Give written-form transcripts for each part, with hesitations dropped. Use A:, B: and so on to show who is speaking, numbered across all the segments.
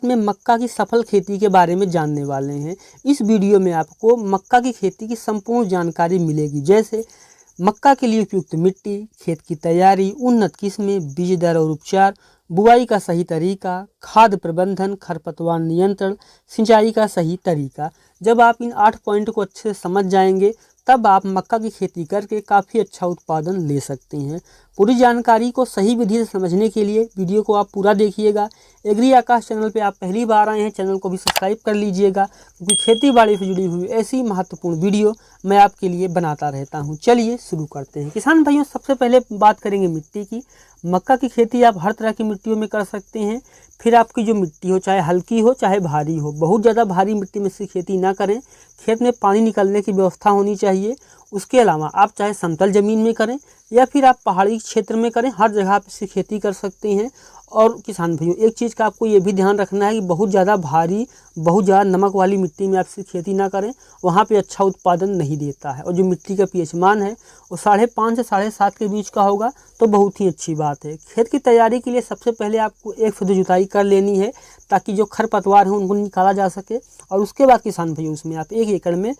A: में मक्का की सफल खेती के बारे में जानने वाले हैं। इस वीडियो में आपको मक्का की खेती की संपूर्ण जानकारी मिलेगी, जैसे मक्का के लिए उपयुक्त मिट्टी, खेत की तैयारी, उन्नत किस्में, बीज दर और उपचार, बुआई का सही तरीका, खाद प्रबंधन, खरपतवार नियंत्रण, सिंचाई का सही तरीका। जब आप इन 8 पॉइंट को अच्छे से समझ जाएंगे तब आप मक्का की खेती करके काफ़ी अच्छा उत्पादन ले सकते हैं। पूरी जानकारी को सही विधि से समझने के लिए वीडियो को आप पूरा देखिएगा। एग्री आकाश चैनल पे आप पहली बार आए हैं, चैनल को भी सब्सक्राइब कर लीजिएगा, क्योंकि खेती बाड़ी से जुड़ी हुई ऐसी महत्वपूर्ण वीडियो मैं आपके लिए बनाता रहता हूं। चलिए शुरू करते हैं। किसान भाइयों, सबसे पहले बात करेंगे मिट्टी की। मक्का की खेती आप हर तरह की मिट्टियों में कर सकते हैं। फिर आपकी जो मिट्टी हो, चाहे हल्की हो चाहे भारी हो, बहुत ज़्यादा भारी मिट्टी में से खेती ना करें। खेत में पानी निकलने की व्यवस्था होनी चाहिए। उसके अलावा आप चाहे समतल ज़मीन में करें या फिर आप पहाड़ी क्षेत्र में करें, हर जगह पर इसकी खेती कर सकते हैं। और किसान भाइयों, एक चीज़ का आपको ये भी ध्यान रखना है कि बहुत ज़्यादा भारी, बहुत ज़्यादा नमक वाली मिट्टी में आप इसकी खेती ना करें, वहाँ पे अच्छा उत्पादन नहीं देता है। और जो मिट्टी का पीएच मान है वो 5.5 से 7.5 के बीच का होगा तो बहुत ही अच्छी बात है। खेत की तैयारी के लिए सबसे पहले आपको 1 फुट जुताई कर लेनी है, ताकि जो खरपतवार है उनको निकाला जा सके। और उसके बाद किसान भाइयों, उसमें आप 1 एकड़ में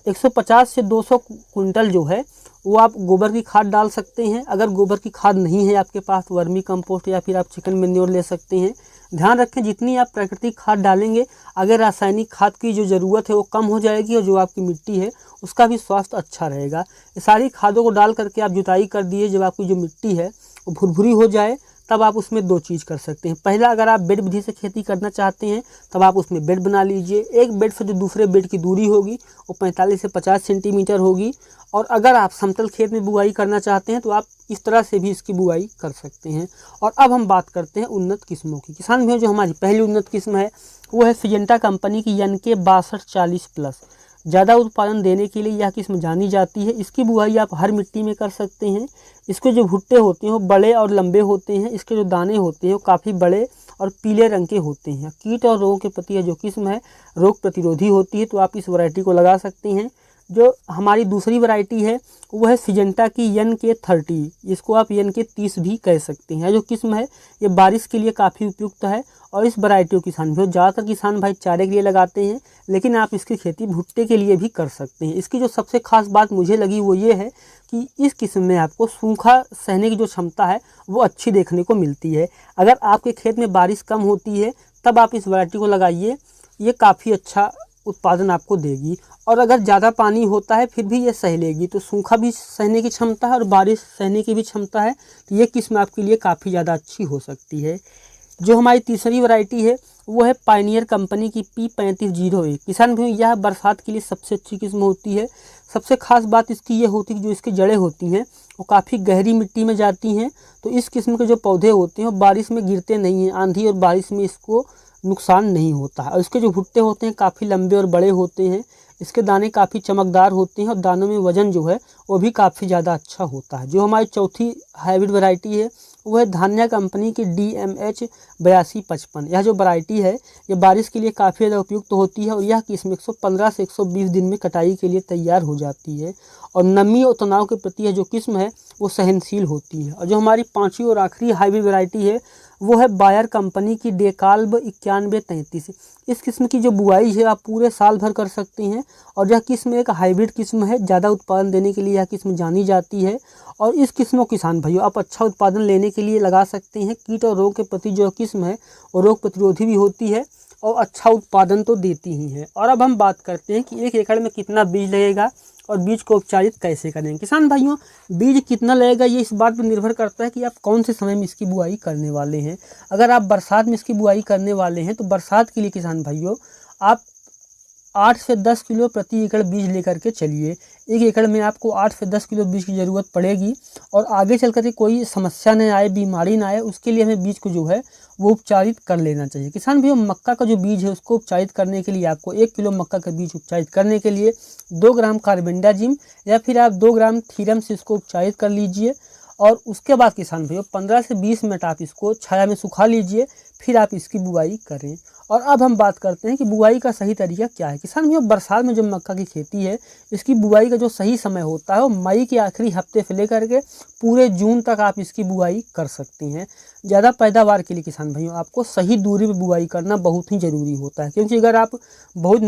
A: 150 से 200 कुंटल जो है वो आप गोबर की खाद डाल सकते हैं। अगर गोबर की खाद नहीं है आपके पास, वर्मी कंपोस्ट या फिर आप चिकन मैन्योर ले सकते हैं। ध्यान रखें, जितनी आप प्राकृतिक खाद डालेंगे, अगर रासायनिक खाद की जो ज़रूरत है वो कम हो जाएगी और जो आपकी मिट्टी है उसका भी स्वास्थ्य अच्छा रहेगा। ये सारी खादों को डाल करके आप जुताई कर दिए। जब आपकी जो मिट्टी है वो भुरभुरी हो जाए तब आप उसमें 2 चीज़ कर सकते हैं। पहला, अगर आप बेड विधि से खेती करना चाहते हैं तब आप उसमें बेड बना लीजिए। एक बेड से जो दूसरे बेड की दूरी होगी वो 45 से 50 सेंटीमीटर होगी। और अगर आप समतल खेत में बुआई करना चाहते हैं तो आप इस तरह से भी इसकी बुआई कर सकते हैं। और अब हम बात करते हैं उन्नत किस्मों की। किसान भाइयों, जो हमारी पहली उन्नत किस्म है वो है सिजेंटा कंपनी की NK 6240+। ज़्यादा उत्पादन देने के लिए यह किस्म जानी जाती है। इसकी बुआई आप हर मिट्टी में कर सकते हैं। इसके जो भुट्टे होते हैं वो बड़े और लंबे होते हैं। इसके जो दाने होते हैं वो काफ़ी बड़े और पीले रंग के होते हैं। कीट और रोगों के प्रति यह जो किस्म है रोग प्रतिरोधी होती है, तो आप इस वैरायटी को लगा सकते हैं। जो हमारी दूसरी वैरायटी है वो है सिजेंटा की NK 30। इसको आप NK 30 भी कह सकते हैं। जो किस्म है ये बारिश के लिए काफ़ी उपयुक्त है। और इस वैरायटी को किसान भाई, ज़्यादातर किसान भाई चारे के लिए लगाते हैं, लेकिन आप इसकी खेती भुट्टे के लिए भी कर सकते हैं। इसकी जो सबसे खास बात मुझे लगी वो ये है कि इस किस्म में आपको सूखा सहने की जो क्षमता है वो अच्छी देखने को मिलती है। अगर आपके खेत में बारिश कम होती है तब आप इस वैरायटी को लगाइए, ये काफ़ी अच्छा उत्पादन आपको देगी। और अगर ज़्यादा पानी होता है फिर भी ये सह लेगी, तो सूखा भी सहने की क्षमता है और बारिश सहने की भी क्षमता है, तो ये किस्म आपके लिए काफ़ी ज़्यादा अच्छी हो सकती है। जो हमारी तीसरी वैरायटी है वो है पायनियर कंपनी की P3501। किसान भाइयों, यह बरसात के लिए सबसे अच्छी किस्म होती है। सबसे खास बात इसकी ये होती है कि जो इसकी जड़ें होती हैं वो काफ़ी गहरी मिट्टी में जाती हैं, तो इस किस्म के जो पौधे होते हैं वो बारिश में गिरते नहीं हैं। आंधी और बारिश में इसको नुकसान नहीं होता है। और इसके जो भुट्टे होते हैं काफ़ी लंबे और बड़े होते हैं। इसके दाने काफ़ी चमकदार होते हैं और दानों में वजन जो है वो भी काफ़ी ज़्यादा अच्छा होता है। जो हमारी चौथी हाइब्रिड वैरायटी है वो है धान्या कंपनी की DMH 8255। यह जो वैरायटी है ये बारिश के लिए काफ़ी ज़्यादा उपयुक्त होती है और यह किस्म 115 से 120 दिन में कटाई के लिए तैयार हो जाती है। और नमी और तनाव के प्रति यह जो किस्म है वो सहनशील होती है। और जो हमारी 5वीं और आखिरी हाइब्रिड वैरायटी है वो है बायर कंपनी की डेकाल्ब 9133। इस किस्म की जो बुआई है आप पूरे साल भर कर सकते हैं। और यह किस्म एक हाइब्रिड किस्म है, ज़्यादा उत्पादन देने के लिए यह किस्म जानी जाती है। और इस किस्म को किसान भाइयों आप अच्छा उत्पादन लेने के लिए लगा सकते हैं। कीट और रोग के प्रति जो किस्म है वो रोग प्रतिरोधी भी होती है और अच्छा उत्पादन तो देती ही है। और अब हम बात करते हैं कि 1 एकड़ में कितना बीज लगेगा और बीज को उपचारित कैसे करें। किसान भाइयों, बीज कितना लगेगा ये इस बात पर निर्भर करता है कि आप कौन से समय में इसकी बुआई करने वाले हैं। अगर आप बरसात में इसकी बुआई करने वाले हैं तो बरसात के लिए किसान भाइयों आप 8 से 10 किलो प्रति एकड़ बीज लेकर के चलिए। 1 एकड़ में आपको 8 से 10 किलो बीज की ज़रूरत पड़ेगी। और आगे चल कर के कोई समस्या न आए, बीमारी ना आए, उसके लिए हमें बीज को जो है वो उपचारित कर लेना चाहिए। किसान भाइयों, मक्का का जो बीज है उसको उपचारित करने के लिए आपको 1 किलो मक्का का बीज उपचारित करने के लिए 2 ग्राम कार्बेंडाजिम या फिर आप 2 ग्राम थीरम से इसको उपचारित कर लीजिए। और उसके बाद किसान भाइयों 15 से 20 मिनट आप इसको छाया में सुखा लीजिए। फिर आप इसकी बुआई करें। और अब हम बात करते हैं कि बुआई का सही तरीका क्या है। किसान भाइयों, बरसात में जो मक्का की खेती है, इसकी बुआई का जो सही समय होता है वो मई के आखिरी हफ्ते से लेकर के पूरे जून तक आप इसकी बुआई कर सकती हैं। ज़्यादा पैदावार के लिए किसान भाइयों आपको सही दूरी पर बुआई करना बहुत ही ज़रूरी होता है, क्योंकि अगर आप बहुत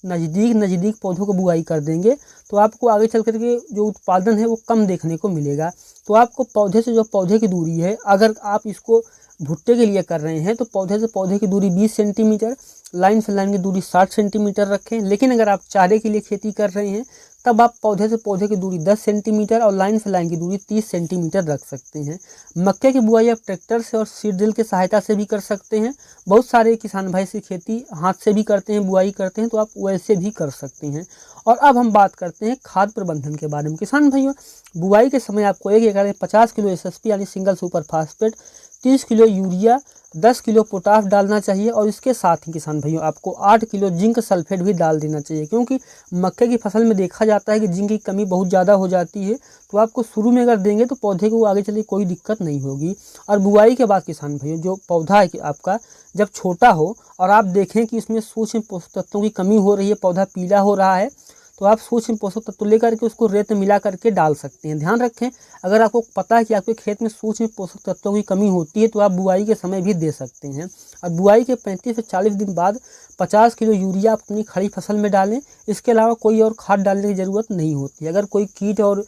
A: नज़दीक पौधों को बुआई कर देंगे तो आपको आगे चल कर के जो उत्पादन है वो कम देखने को मिलेगा। तो आपको पौधे से जो पौधे की दूरी है, अगर आप इसको भुट्टे के लिए कर रहे हैं तो पौधे से पौधे की दूरी 20 सेंटीमीटर, लाइन से लाइन की दूरी 60 सेंटीमीटर रखें। लेकिन अगर आप चारे के लिए खेती कर रहे हैं तब आप पौधे से पौधे की दूरी 10 सेंटीमीटर और लाइन से लाइन की दूरी 30 सेंटीमीटर रख सकते हैं। मक्के की बुआई आप ट्रैक्टर से और सीड ड्रिल की सहायता से भी कर सकते हैं। बहुत सारे किसान भाई से खेती हाथ से भी करते हैं, बुआई करते हैं, तो आप वैसे भी कर सकते हैं। और अब हम बात करते हैं खाद प्रबंधन के बारे में। किसान भाइयों, बुआई के समय आपको 1 एकड़ में 50 किलो SSP यानी single super phosphate, 30 kilo urea, 10 kilo potash डालना चाहिए। और इसके साथ ही किसान भाइयों आपको 8 किलो जिंक सल्फेट भी डाल देना चाहिए, क्योंकि मक्के की फसल में देखा जाता है कि जिंक की कमी बहुत ज़्यादा हो जाती है। तो आपको शुरू में अगर देंगे तो पौधे को आगे चलिए कोई दिक्कत नहीं होगी। और बुआई के बाद किसान भाइयों जो पौधा है कि आपका जब छोटा हो और आप देखें कि इसमें सूक्ष्म पोषक तत्वों की कमी हो रही है, पौधा पीला हो रहा है, तो आप सूक्ष्म पोषक तत्व लेकर के उसको रेत में मिला करके डाल सकते हैं। ध्यान रखें, अगर आपको पता है कि आपके खेत में सूक्ष्म पोषक तत्वों की कमी होती है तो आप बुआई के समय भी दे सकते हैं। और बुआई के 35 से 40 दिन बाद 50 किलो यूरिया आप अपनी खड़ी फसल में डालें। इसके अलावा कोई और खाद डालने की ज़रूरत नहीं होती। अगर कोई कीट और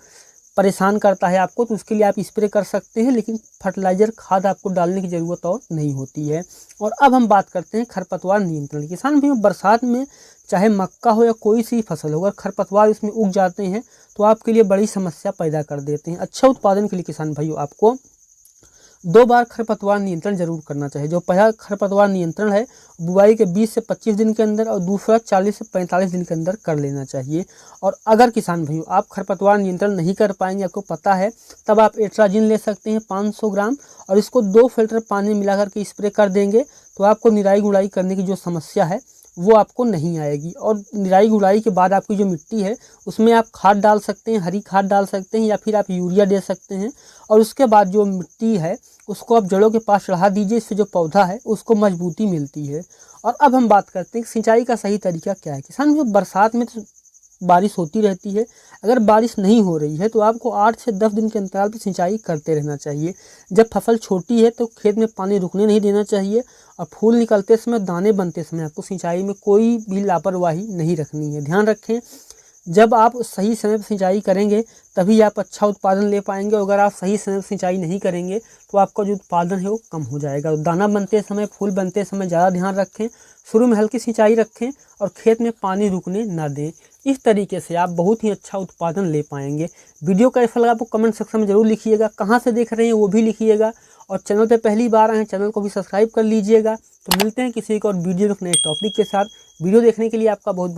A: परेशान करता है आपको तो उसके लिए आप स्प्रे कर सकते हैं, लेकिन फर्टिलाइज़र खाद आपको डालने की ज़रूरत और नहीं होती है। और अब हम बात करते हैं खरपतवार नियंत्रण। किसान भाइयों, बरसात में चाहे मक्का हो या कोई सी फसल हो, अगर खरपतवार इसमें उग जाते हैं तो आपके लिए बड़ी समस्या पैदा कर देते हैं। अच्छा उत्पादन के लिए किसान भाइयों आपको 2 बार खरपतवार नियंत्रण जरूर करना चाहिए। जो पहला खरपतवार नियंत्रण है बुआई के 20 से 25 दिन के अंदर और दूसरा 40 से 45 दिन के अंदर कर लेना चाहिए। और अगर किसान भाइयों आप खरपतवार नियंत्रण नहीं कर पाएंगे, आपको पता है, तब आप एट्राजिन ले सकते हैं 500 ग्राम और इसको 2 फिल्टर पानी में मिलाकर के स्प्रे कर देंगे तो आपको निराई गुड़ाई करने की जो समस्या है वो आपको नहीं आएगी। और निराई गुड़ाई के बाद आपकी जो मिट्टी है उसमें आप खाद डाल सकते हैं, हरी खाद डाल सकते हैं या फिर आप यूरिया दे सकते हैं। और उसके बाद जो मिट्टी है उसको आप जड़ों के पास चढ़ा दीजिए, इससे जो पौधा है उसको मजबूती मिलती है। और अब हम बात करते हैं सिंचाई का सही तरीका क्या है। किसान जो बरसात में तो बारिश होती रहती है, अगर बारिश नहीं हो रही है तो आपको 8 से 10 दिन के अंतराल पर सिंचाई करते रहना चाहिए। जब फसल छोटी है तो खेत में पानी रुकने नहीं देना चाहिए और फूल निकलते समय, दाने बनते समय आपको सिंचाई में कोई भी लापरवाही नहीं रखनी है। ध्यान रखें, जब आप सही समय पर सिंचाई करेंगे तभी आप अच्छा उत्पादन ले पाएंगे। और अगर आप सही समय पर सिंचाई नहीं करेंगे तो आपका जो उत्पादन है वो कम हो जाएगा। दाना बनते समय, फूल बनते समय ज़्यादा ध्यान रखें, शुरू में हल्की सिंचाई रखें और खेत में पानी रुकने ना दें। इस तरीके से आप बहुत ही अच्छा उत्पादन ले पाएंगे। वीडियो कैसा लगा आपको कमेंट सेक्शन में ज़रूर लिखिएगा, कहाँ से देख रहे हैं वो भी लिखिएगा। और चैनल पे पहली बार आए हैं चैनल को भी सब्सक्राइब कर लीजिएगा। तो मिलते हैं किसी एक और वीडियो में नए टॉपिक के साथ। वीडियो देखने के लिए आपका बहुत बहुत